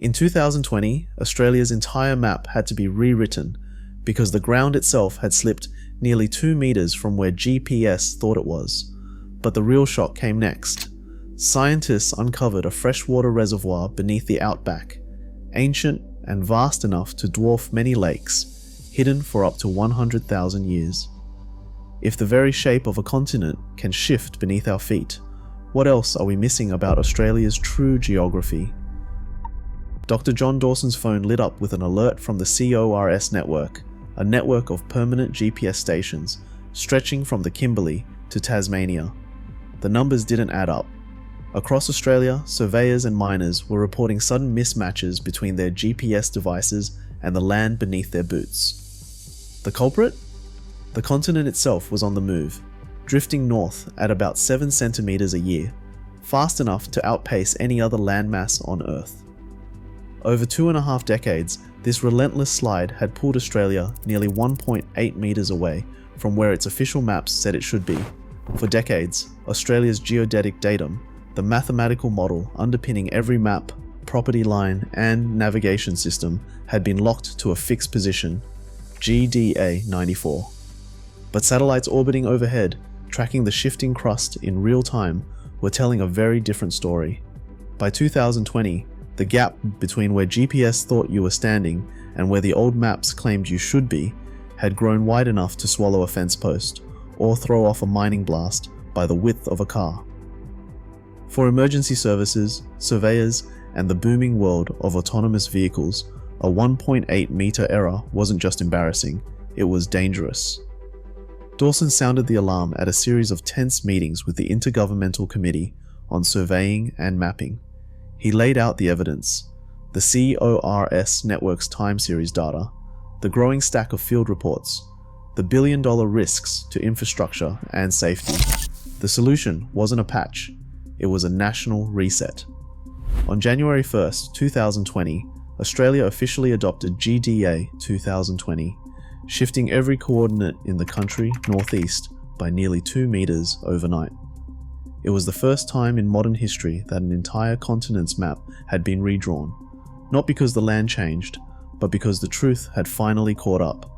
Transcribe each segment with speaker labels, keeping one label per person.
Speaker 1: In 2020, Australia's entire map had to be rewritten because the ground itself had slipped nearly 2 meters from where GPS thought it was. But the real shock came next. Scientists uncovered a freshwater reservoir beneath the outback, ancient and vast enough to dwarf many lakes, hidden for up to 100,000 years. If the very shape of a continent can shift beneath our feet, what else are we missing about Australia's true geography? Dr. John Dawson's phone lit up with an alert from the CORS network, a network of permanent GPS stations stretching from the Kimberley to Tasmania. The numbers didn't add up. Across Australia, surveyors and miners were reporting sudden mismatches between their GPS devices and the land beneath their boots. The culprit? The continent itself was on the move, drifting north at about 7 centimeters a year, fast enough to outpace any other landmass on Earth. Over 2.5 decades, this relentless slide had pulled Australia nearly 1.8 meters away from where its official maps said it should be. For decades, Australia's geodetic datum, the mathematical model underpinning every map, property line, and navigation system, had been locked to a fixed position, GDA 94. But satellites orbiting overhead, tracking the shifting crust in real time, were telling a very different story. By 2020, the gap between where GPS thought you were standing and where the old maps claimed you should be had grown wide enough to swallow a fence post or throw off a mining blast by the width of a car. For emergency services, surveyors, and the booming world of autonomous vehicles, a 1.8 meter error wasn't just embarrassing, it was dangerous. Dawson sounded the alarm at a series of tense meetings with the Intergovernmental Committee on Surveying and Mapping. He laid out the evidence, the CORS network's time series data, the growing stack of field reports, the billion-dollar risks to infrastructure and safety. The solution wasn't a patch, it was a national reset. On January 1st, 2020, Australia officially adopted GDA 2020, shifting every coordinate in the country northeast by nearly 2 meters overnight. It was the first time in modern history that an entire continent's map had been redrawn, not because the land changed, but because the truth had finally caught up.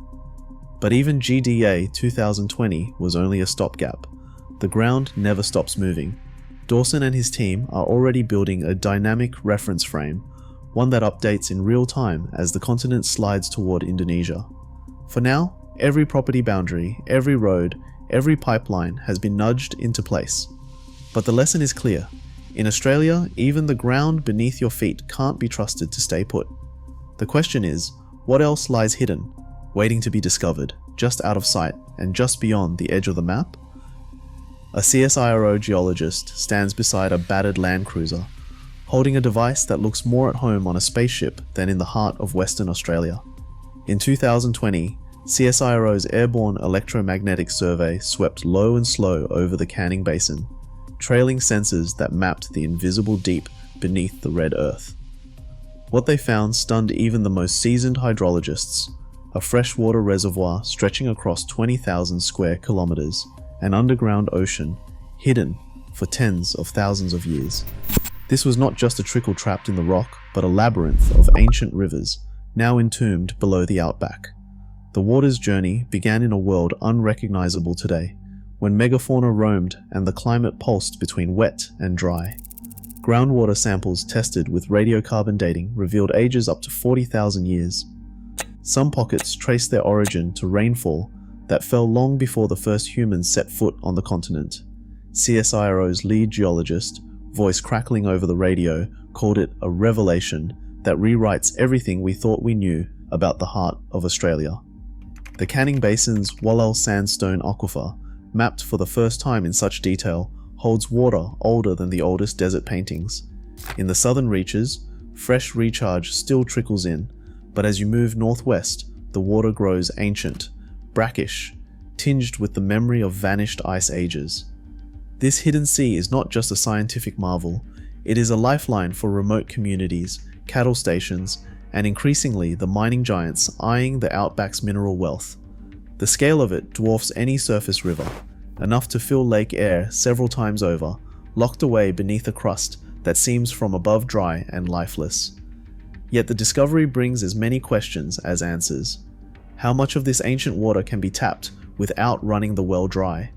Speaker 1: But even GDA 2020 was only a stopgap. The ground never stops moving. Dawson and his team are already building a dynamic reference frame, one that updates in real time as the continent slides toward Indonesia. For now, every property boundary, every road, every pipeline has been nudged into place. But the lesson is clear. In Australia, even the ground beneath your feet can't be trusted to stay put. The question is, what else lies hidden, waiting to be discovered, just out of sight and just beyond the edge of the map? A CSIRO geologist stands beside a battered Land Cruiser, holding a device that looks more at home on a spaceship than in the heart of Western Australia. In 2020, CSIRO's airborne electromagnetic survey swept low and slow over the Canning Basin, trailing sensors that mapped the invisible deep beneath the red earth. What they found stunned even the most seasoned hydrologists: a freshwater reservoir stretching across 20,000 square kilometers, an underground ocean hidden for tens of thousands of years. This was not just a trickle trapped in the rock, but a labyrinth of ancient rivers, now entombed below the outback. The water's journey began in a world unrecognizable today, when megafauna roamed and the climate pulsed between wet and dry. Groundwater samples tested with radiocarbon dating revealed ages up to 40,000 years. Some pockets traced their origin to rainfall that fell long before the first humans set foot on the continent. CSIRO's lead geologist, voice crackling over the radio, called it a revelation that rewrites everything we thought we knew about the heart of Australia. The Canning Basin's Wallal Sandstone Aquifer, mapped for the first time in such detail, holds water older than the oldest desert paintings. In the southern reaches, fresh recharge still trickles in, but as you move northwest, the water grows ancient, brackish, tinged with the memory of vanished ice ages. This hidden sea is not just a scientific marvel, it is a lifeline for remote communities, cattle stations, and increasingly the mining giants eyeing the outback's mineral wealth. The scale of it dwarfs any surface river, enough to fill Lake Eyre several times over, locked away beneath a crust that seems from above dry and lifeless. Yet the discovery brings as many questions as answers. How much of this ancient water can be tapped without running the well dry?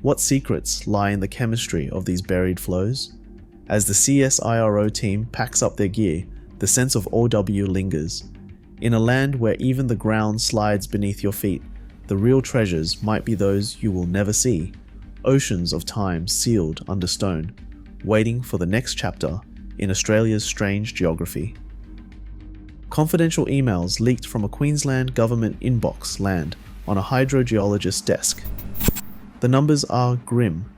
Speaker 1: What secrets lie in the chemistry of these buried flows? As the CSIRO team packs up their gear, the sense of OW lingers. In a land where even the ground slides beneath your feet, the real treasures might be those you will never see. Oceans of time sealed under stone, waiting for the next chapter in Australia's strange geography. Confidential emails leaked from a Queensland government inbox land on a hydrogeologist's desk. The numbers are grim.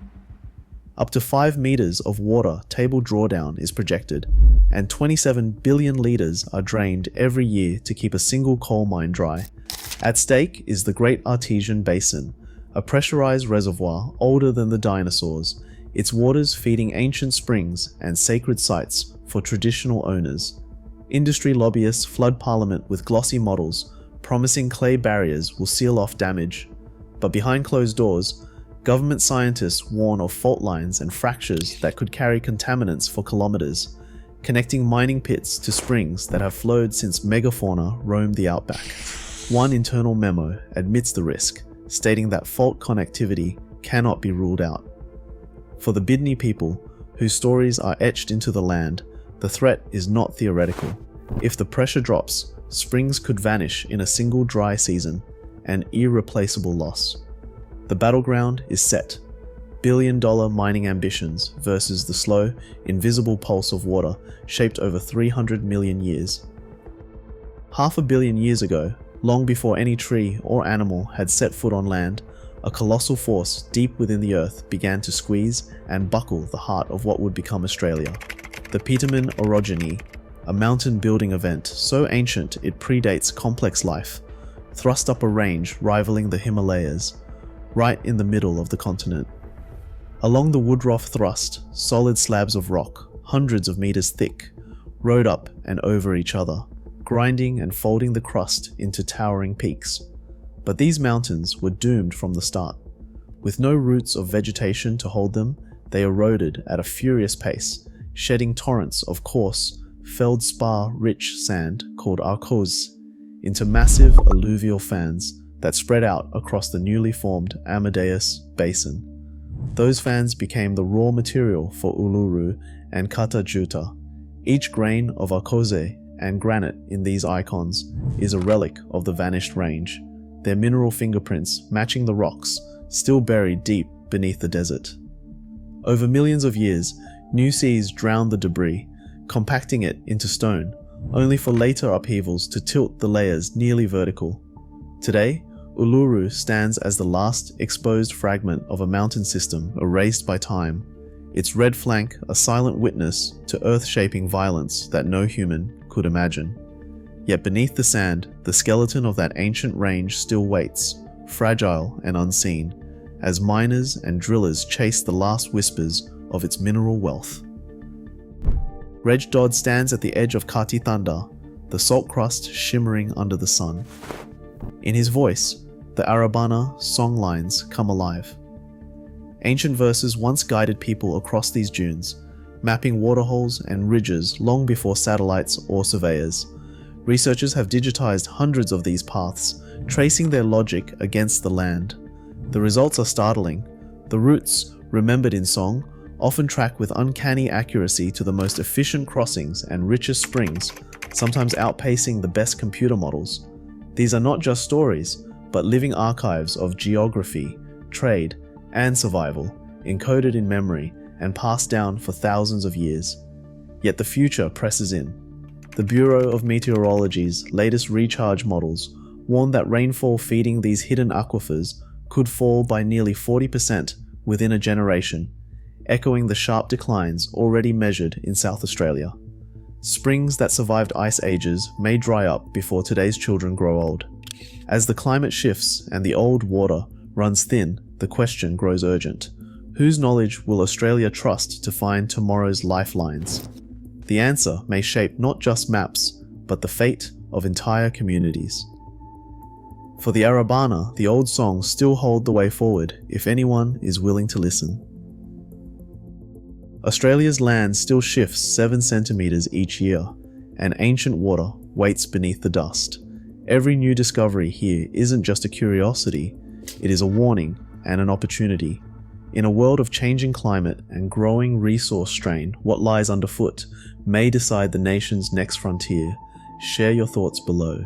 Speaker 1: Up to 5 meters of water table drawdown is projected, and 27 billion litres are drained every year to keep a single coal mine dry. At stake is the Great Artesian Basin, a pressurized reservoir older than the dinosaurs, its waters feeding ancient springs and sacred sites for traditional owners. Industry lobbyists flood Parliament with glossy models, promising clay barriers will seal off damage. But behind closed doors, government scientists warn of fault lines and fractures that could carry contaminants for kilometers, connecting mining pits to springs that have flowed since megafauna roamed the outback. One internal memo admits the risk, stating that fault connectivity cannot be ruled out. For the Bidni people, whose stories are etched into the land, the threat is not theoretical. If the pressure drops, springs could vanish in a single dry season, an irreplaceable loss. The battleground is set. Billion-dollar mining ambitions versus the slow, invisible pulse of water shaped over 300 million years. 500 million years ago, long before any tree or animal had set foot on land, a colossal force deep within the earth began to squeeze and buckle the heart of what would become Australia. The Petermann orogeny, a mountain-building event so ancient it predates complex life, thrust up a range rivaling the Himalayas, right in the middle of the continent. Along the Woodroff Thrust, solid slabs of rock, hundreds of meters thick, rode up and over each other, grinding and folding the crust into towering peaks. But these mountains were doomed from the start. With no roots of vegetation to hold them, they eroded at a furious pace, shedding torrents of coarse, feldspar-rich sand called arkose into massive alluvial fans that spread out across the newly formed Amadeus Basin. Those fans became the raw material for Uluru and Katajuta. Each grain of arkose and granite in these icons is a relic of the vanished range, their mineral fingerprints matching the rocks still buried deep beneath the desert. Over millions of years, new seas drowned the debris, compacting it into stone, only for later upheavals to tilt the layers nearly vertical. Today, Uluru stands as the last exposed fragment of a mountain system erased by time, its red flank a silent witness to earth-shaping violence that no human could imagine. Yet beneath the sand, the skeleton of that ancient range still waits, fragile and unseen, as miners and drillers chase the last whispers of its mineral wealth. Reg Dodd stands at the edge of Kati Thanda, the salt crust shimmering under the sun. In his voice, the Arabana song lines come alive. Ancient verses once guided people across these dunes, mapping waterholes and ridges long before satellites or surveyors. Researchers have digitized hundreds of these paths, tracing their logic against the land. The results are startling. The routes, remembered in song, often track with uncanny accuracy to the most efficient crossings and richest springs, sometimes outpacing the best computer models. These are not just stories, but living archives of geography, trade, and survival, encoded in memory and passed down for thousands of years. Yet the future presses in. The Bureau of Meteorology's latest recharge models warn that rainfall feeding these hidden aquifers could fall by nearly 40% within a generation, echoing the sharp declines already measured in South Australia. Springs that survived ice ages may dry up before today's children grow old. As the climate shifts and the old water runs thin, the question grows urgent. Whose knowledge will Australia trust to find tomorrow's lifelines? The answer may shape not just maps, but the fate of entire communities. For the Arabana, the old songs still hold the way forward if anyone is willing to listen. Australia's land still shifts 7 centimeters each year, and ancient water waits beneath the dust. Every new discovery here isn't just a curiosity, it is a warning and an opportunity. In a world of changing climate and growing resource strain, what lies underfoot may decide the nation's next frontier. Share your thoughts below.